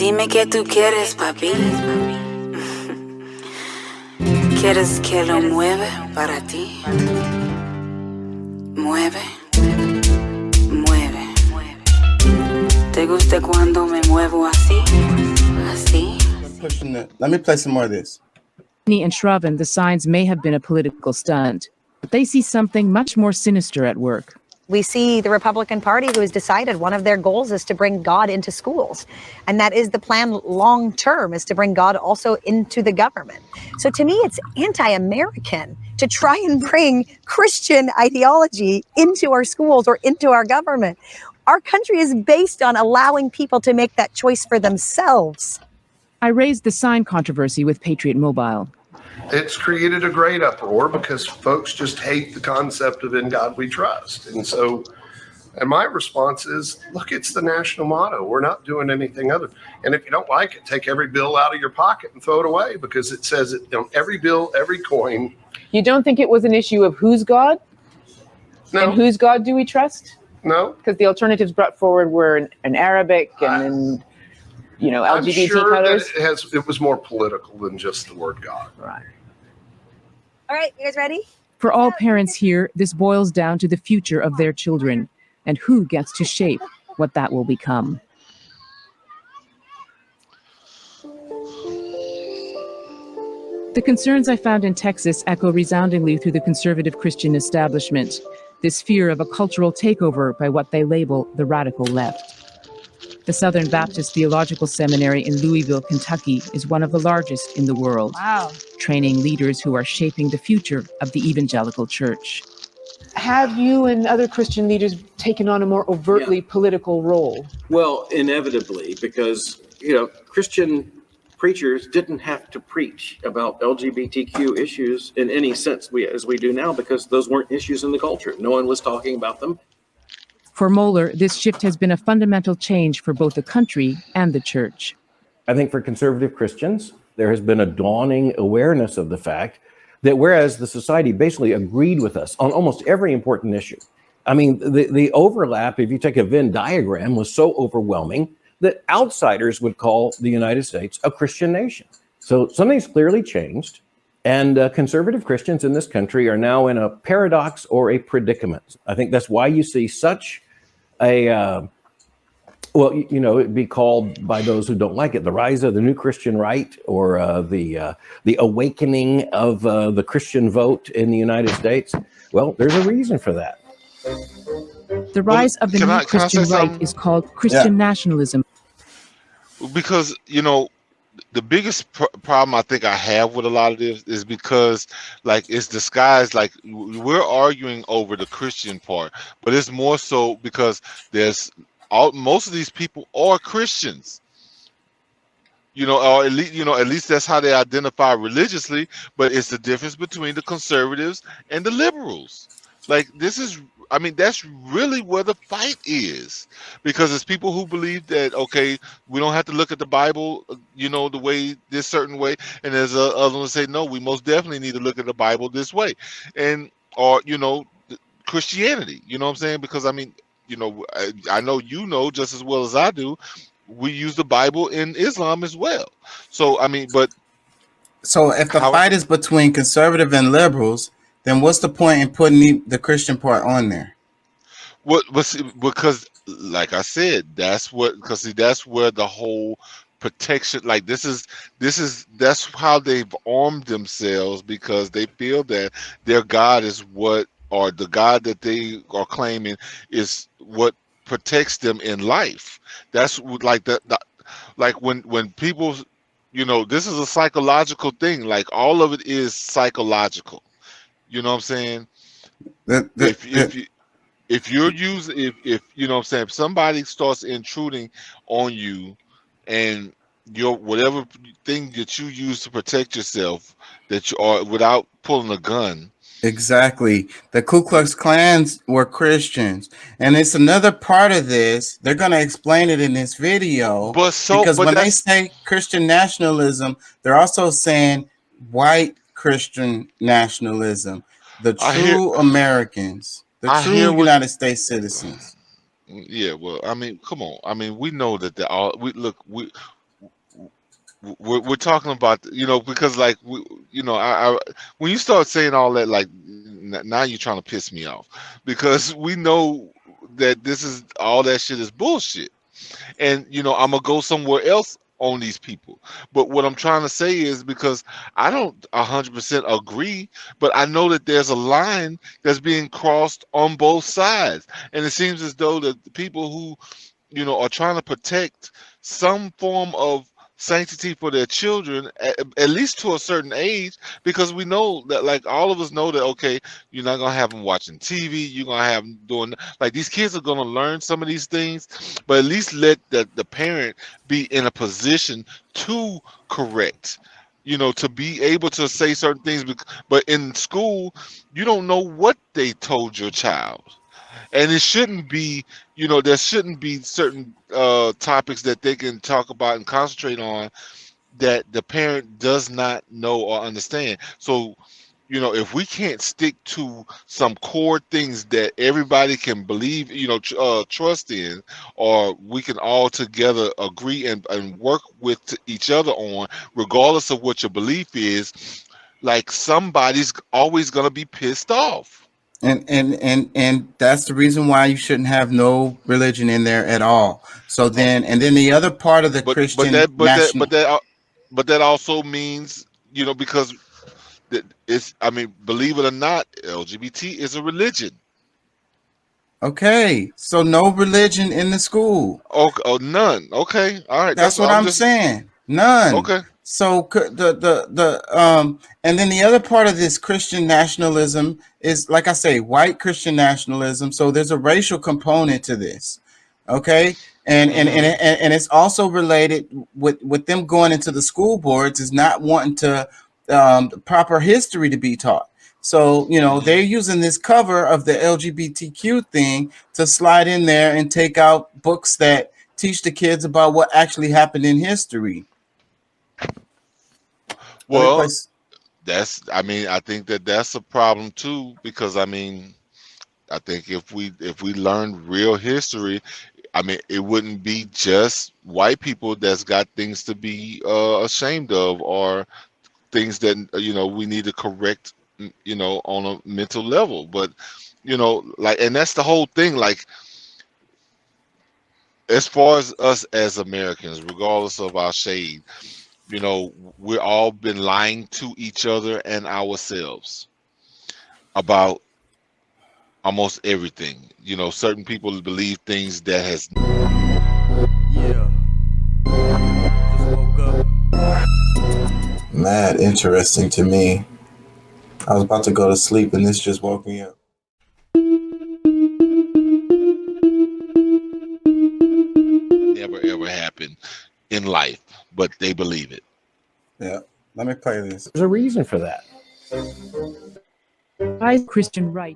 Dime qué tú quieres, papi. ¿Quieres que lo mueva para ti? Mueve, mueve. ¿Te gusta cuando me muevo así? Así. Let me play some more of this. And Shravan, the signs may have been a political stunt, but they see something much more sinister at work. We see the Republican Party who has decided one of their goals is to bring God into schools. And that is the plan long term, is to bring God also into the government. So to me, it's anti-American to try and bring Christian ideology into our schools or into our government. Our country is based on allowing people to make that choice for themselves. I raised the sign controversy with Patriot Mobile. It's created a great uproar because folks just hate the concept of "In God We Trust." And so, and my response is, look, it's the national motto. We're not doing anything other. And if you don't like it, take every bill out of your pocket and throw it away, because it says it on every bill, every coin. You don't think it was an issue of who's God? No. And whose God do we trust? No. Because the alternatives brought forward were in Arabic and LGBT I'm sure colors. that it was more political than just the word God. Right. All right, you guys ready? For all parents here, this boils down to the future of their children and who gets to shape what that will become. The concerns I found in Texas echo resoundingly through the conservative Christian establishment, this fear of a cultural takeover by what they label the radical left. The Southern Baptist Theological Seminary in Louisville, Kentucky, is one of the largest in the world, training leaders who are shaping the future of the evangelical church. Have you and other Christian leaders taken on a more overtly political role? Well, inevitably, because, Christian preachers didn't have to preach about LGBTQ issues in any sense as we do now, because those weren't issues in the culture. No one was talking about them. For Mohler, this shift has been a fundamental change for both the country and the church. I think for conservative Christians, there has been a dawning awareness of the fact that whereas the society basically agreed with us on almost every important issue, I mean, the overlap, if you take a Venn diagram, was so overwhelming that outsiders would call the United States a Christian nation. So something's clearly changed. And conservative Christians in this country are now in a paradox or a predicament. I think that's why you see such a, it'd be called by those who don't like it, the rise of the new Christian right, or the awakening of the Christian vote in the United States. Well, there's a reason for that. The rise of the new Christian right is called Christian nationalism. Because, the biggest problem I think I have with a lot of this is because, it's disguised, we're arguing over the Christian part, but it's more so because most of these people are Christians, or at least that's how they identify religiously. But it's the difference between the conservatives and the liberals. That's really where the fight is, because it's people who believe that, okay, we don't have to look at the Bible, the way, this certain way. And there's other ones say, no, we most definitely need to look at the Bible this way. Or Christianity, you know what I'm saying? Because, I know just as well as I do, we use the Bible in Islam as well. So, So if the fight is between conservative and liberals, then what's the point in putting the Christian part on there? Because, like I said, that's where the whole protection, that's how they've armed themselves, because they feel that their God is or the God that they are claiming is what protects them in life. That's when people, this is a psychological thing. All of it is psychological. You know what I'm saying? If somebody starts intruding on you, and your whatever thing that you use to protect yourself, that you are, without pulling a gun. Exactly. The Ku Klux Klans were Christians, and it's another part of this. They're going to explain it in this video, because when they say Christian nationalism, they're also saying white Christian nationalism, the true Americans, the true United States citizens. Yeah, well, come on. We know that we're talking about, because like I when you start saying all that, like now you're trying to piss me off, because we know that this is all that shit is bullshit, and I'm gonna go somewhere else on these people. But what I'm trying to say is, because I don't 100% agree, but I know that there's a line that's being crossed on both sides, and it seems as though that the people who are trying to protect some form of sanctity for their children, at least to a certain age, because we know that, like, all of us know that, okay, you're not gonna have them watching TV, you're gonna have them doing, like, these kids are gonna learn some of these things, but at least let the parent be in a position to correct, to be able to say certain things. But in school, you don't know what they told your child, and it shouldn't be, there shouldn't be certain topics that they can talk about and concentrate on that the parent does not know or understand. So if we can't stick to some core things that everybody can believe, trust in, or we can all together agree and work with each other on, regardless of what your belief is, like, somebody's always going to be pissed off. And that's the reason why you shouldn't have no religion in there at all. So then, and then the other part of the Christian national, but that also means, because it's, I mean, believe it or not, LGBT is a religion. okay, so no religion in the school. Oh, none. Okay, all right. That's what I'm saying. None. Okay. So and then the other part of this Christian nationalism is, like I say, white Christian nationalism. So there's a racial component to this, okay, and it's also related with them going into the school boards is not wanting to proper history to be taught. So they're using this cover of the LGBTQ thing to slide in there and take out books that teach the kids about what actually happened in history. Well, I think that's a problem too, because I think if we learned real history, it wouldn't be just white people that's got things to be ashamed of, or things that we need to correct, on a mental level. But like, and that's the whole thing, like, as far as us as Americans, regardless of our shade, we're all been lying to each other and ourselves about almost everything. Certain people believe things that has. Yeah. Just woke up. Mad interesting to me. I was about to go to sleep and this just woke me up. Never ever happened in life, but they believe it. Yeah. Let me play this. There's a reason for that. I Christian right.